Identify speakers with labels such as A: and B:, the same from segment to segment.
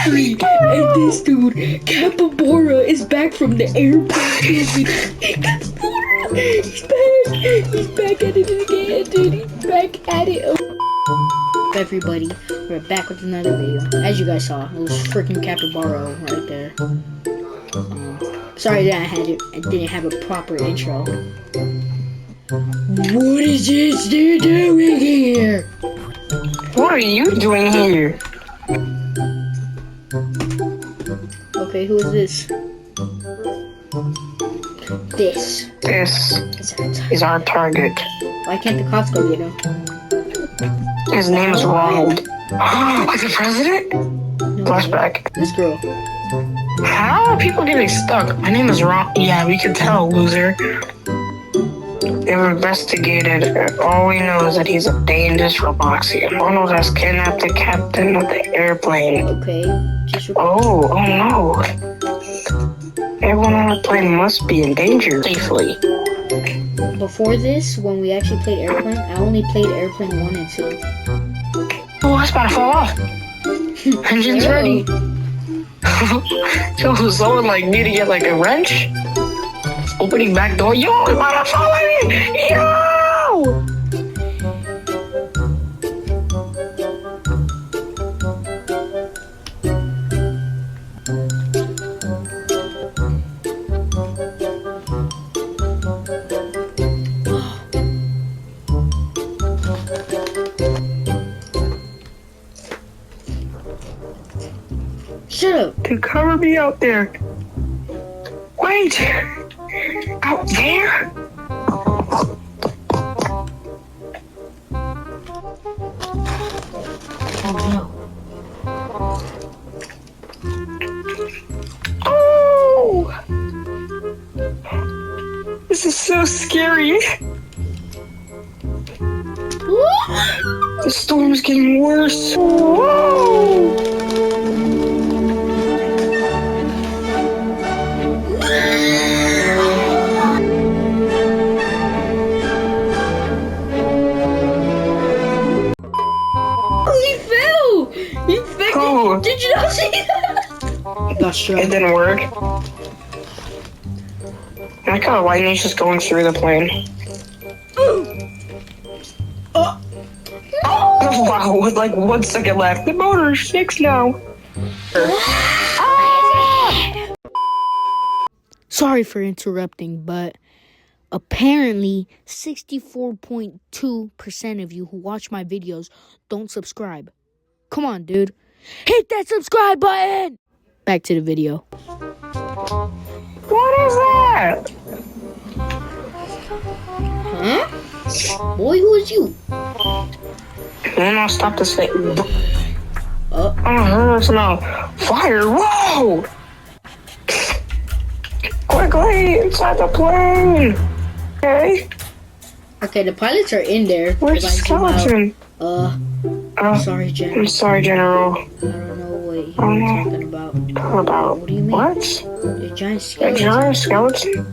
A: street, and this dude, Capybara, is back from the airplane. Capybara, he's back. He's back at it again, dude. He's back at it. Everybody, we're back with another video. As you guys saw, it was freaking Capybara right there. Sorry that I didn't have a proper intro. What is this dude doing here?
B: What are you doing here?
A: Okay, who is this? This
B: is our target.
A: Why can't the cops go get him?
B: His name is Ronald. Like the president?
A: No,
B: Flashback.
A: this girl.
B: How are people getting stuck? My name is Ron. Yeah, we can tell, loser. They've investigated. All we know is that he's a dangerous Robloxian. Ronald has kidnapped the captain of the airplane.
A: Okay.
B: Oh no. Everyone on the plane must be in danger safely.
A: Before this, when we actually played Airplane, I only played Airplane 1 and 2.
B: Oh, it's about to fall off. Engine's ready. So someone like need to get like a wrench? Opening back door. Yo, it's about to fall in. Yo!
A: Shut up.
B: To cover me out there. Wait! Out there?
A: Oh no.
B: Oh! This is so scary. The storm's getting worse. Whoa! Oh.
A: Did you not see that? That's true.
B: It didn't work. I like how lightning's just going through the plane. Oh, wow, with like 1 second left. The motor's fixed now.
A: Sorry for interrupting, but apparently 64.2% of you who watch my videos don't subscribe. Come on, dude. Hit that subscribe button! Back to the video.
B: What is that?
A: Huh? Boy, who is you?
B: Then I'll stop this thing. I heard smell fire. Whoa! Quickly, inside the plane. Okay.
A: Okay, the pilots are in there.
B: Where's the skeleton?
A: Sorry, General.
B: I'm sorry, General.
A: I don't know what you're talking about.
B: About
A: what do you mean?
B: What?
A: A giant skeleton.
B: A giant skeleton?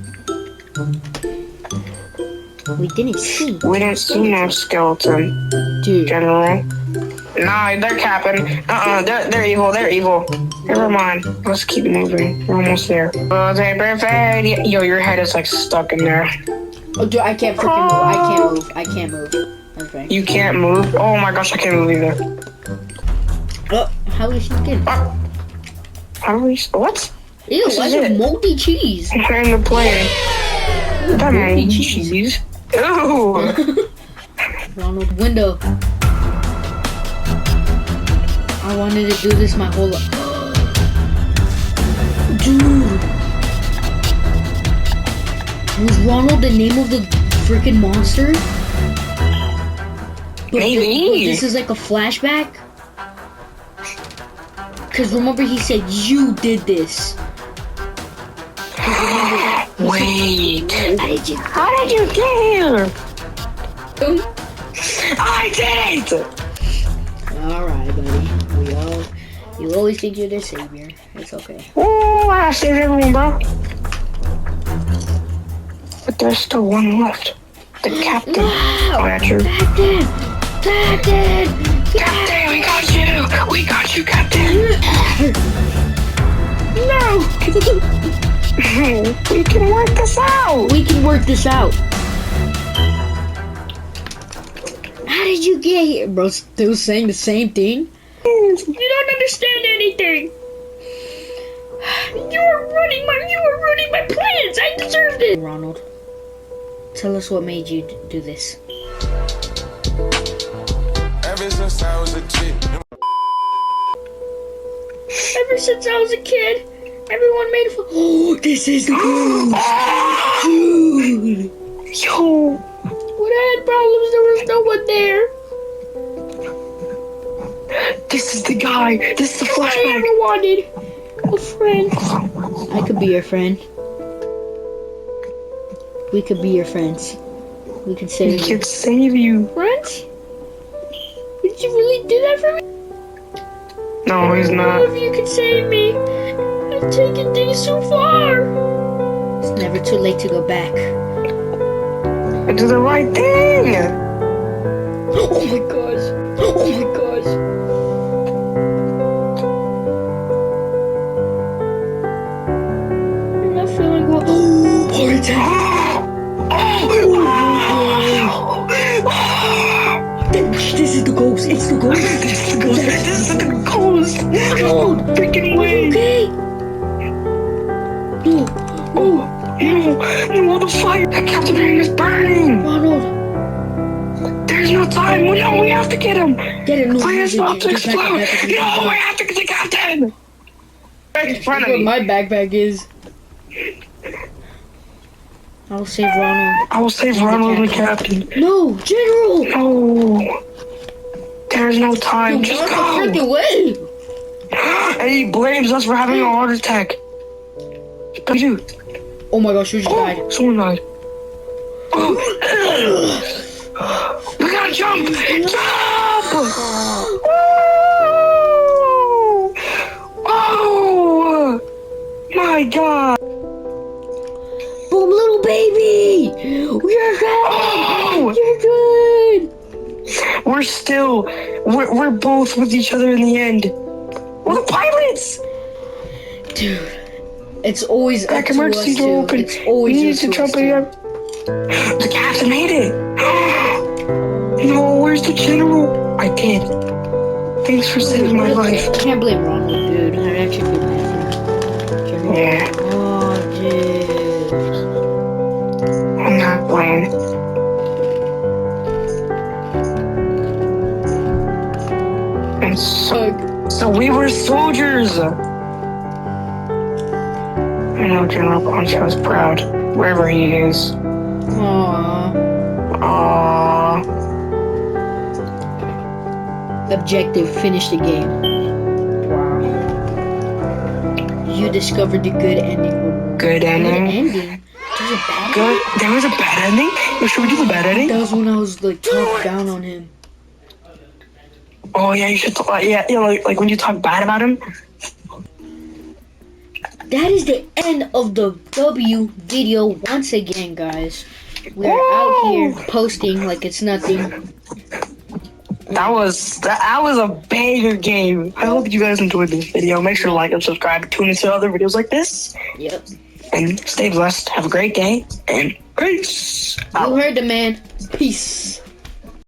A: We didn't see.
B: We didn't see no skeleton,
A: dude.
B: General. Nah, they're capping. They're evil. They're evil. Never mind. Let's keep moving. We're almost there. Okay, perfect. Yo, your head is like stuck in there.
A: Oh, dude, I can't freaking move. I can't move. Okay.
B: You can't move? Oh my gosh, I can't move either.
A: How is she getting?
B: How do we? What?
A: Ew, why is there moldy cheese?
B: We're in the plane. That moldy cheese. Ew.
A: Ronald, window. I wanted to do this my whole life. Dude. Was Ronald the name of the freaking monster?
B: Maybe.
A: This is like a flashback? Because remember he said, you did this.
B: Wait. How did you get here? I did it!
A: Alright, buddy. You always think you're the savior. It's okay.
B: Oh, I saved everyone, bro. But there's still one left. The captain.
A: Wow.
B: Oh, yeah, true.
A: Captain, we got you!
B: We got you, Captain. No. We can work this out.
A: We can work this out. How did you get here, bro? Still saying the same thing? You don't understand anything. You are ruining my plans. I deserved it. Ronald, tell us what made you do this.
C: Ever since I was a kid.
A: Ever since I was a kid, everyone made fun. Oh, this is the ghost. Dude.
B: Yo.
A: When I had problems, there was no one there.
B: This is the guy. This is the
A: I
B: flashback.
A: ever wanted a friend. I could be your friend. We could be your friends. We could
B: We
A: save you.
B: can save you.
A: Friends? Did you really do that for me?
B: No, he's not.
A: If you could save me. I've taken things so far. It's never too late to go back.
B: Do the right thing.
A: Oh my gosh. Oh my gosh. You're not feeling well. Oh, heart attack. This is the ghost. It's the ghost. It's the ghost.
B: This is the ghost. No freaking way.
A: Okay. No. No.
B: No, the fire. The Captain Ring is burning.
A: Ronald.
B: There's no time. No, we have to get him.
A: Get it.
B: The fire's about to explode. No, we have to get the Captain. Right in front of
A: What
B: me.
A: my backpack is. I will save Ronald.
B: I will save Ronald the Captain.
A: No, General.
B: No. There's no time. Just
A: Run the
B: go.
A: freaking way.
B: And he blames us for having a heart attack. Dude.
A: Oh my gosh, who just died?
B: Oh, someone died. We gotta jump! Jump! Oh! My God!
A: Boom, little baby! You're good!
B: Oh!
A: You're good!
B: We're both with each other in the end. We're the pilots!
A: Dude, it's always
B: Back
A: up to
B: emergency
A: us
B: door
A: two.
B: open.
A: It's always
B: We need
A: up
B: to
A: to
B: jump
A: us
B: in.
A: two.
B: The Captain made it! No, where's the General? I did. Thanks for saving my life.
A: I can't blame Ronald, dude. I actually feel bad for him. General.
B: Yeah.
A: Oh, dude.
B: I'm not playing. And so we were soldiers. I know General Poncho is proud, wherever he is.
A: Aww.
B: Aww.
A: Objective, finish the game. Wow. You discovered the good ending.
B: Good
A: Good
B: ending.
A: ending? There's a bad
B: Good. There was a bad ending? Yo, should we do the bad
A: ending?
B: ending?
A: That was when I was like talking down on him.
B: Oh yeah, you should talk. Yeah, like when you talk bad about him.
A: That is the end of the W video once again, guys. We are out here posting like it's nothing.
B: That was a banger game. I hope you guys enjoyed this video. Make sure to like and subscribe. Tune into other videos like this.
A: Yep.
B: And stay blessed. Have a great day. And peace.
A: You heard the man. Peace.